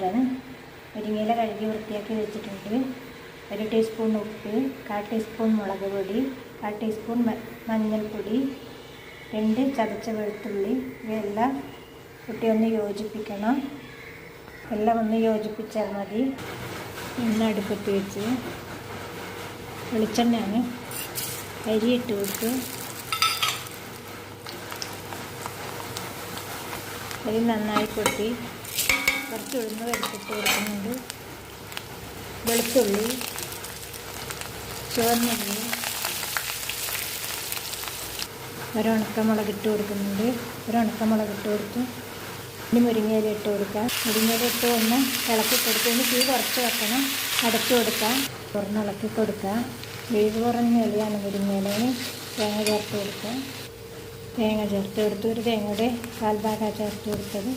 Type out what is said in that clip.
തോരൻ. മുരിങ്ങയില കഴുകി വൃത്തിയാക്കി വെച്ചിട്ടുണ്ട്. 1 ടീസ്പൂൺ ഉപ്പ്, 1/4 ടീസ്പൂൺ മുളക് പൊടി, 1/4 ടീസ്പൂൺ മഞ്ഞൾപ്പൊടി, 2 ചതച്ച വെളുത്തുള്ളി. ഇവയെല്ലാം ഇട്ട് ഒന്ന് യോജിപ്പിക്കണം. എല്ലാം ഒന്ന് യോജിപ്പിച്ചാൽ മതി. എണ്ണ അടുപ്പത്ത് വെച്ച് വെളിച്ചെണ്ണയാണ്. അരി ഇട്ട് കൊടുത്ത് അരി നന്നായി കൊട്ടി കുറച്ച് ഉഴുന്ന് പരിപ്പിട്ട് കൊടുക്കുന്നുണ്ട്. വെളുത്തുള്ളി, ചുവന്നുള്ളി, ഉണക്കമുളക് ഇട്ട് കൊടുക്കുന്നുണ്ട്. ഉണക്കമുളക് ഇട്ട് കൊടുത്ത് ഇനി മുരിങ്ങയില ഇട്ട് കൊടുക്കാം. മുരിങ്ങയില ഇട്ട് ഒന്ന് ഇളക്കി കൊടുത്തതിന് തീ കുറച്ച് വെക്കണം. അടച്ചു കൊടുക്കാം. തുറന്ന് ഇളക്കി കൊടുക്കാം. വേവ് കുറഞ്ഞ ഇലയാണ് മുരിങ്ങയിലന്. തേങ്ങ ചേർത്ത് കൊടുക്കാം. തേങ്ങ ചേർത്ത് കൊടുത്ത് ഒരു തേങ്ങയുടെ 1/4 ഭാഗം ചേർത്ത് കൊടുത്തത്.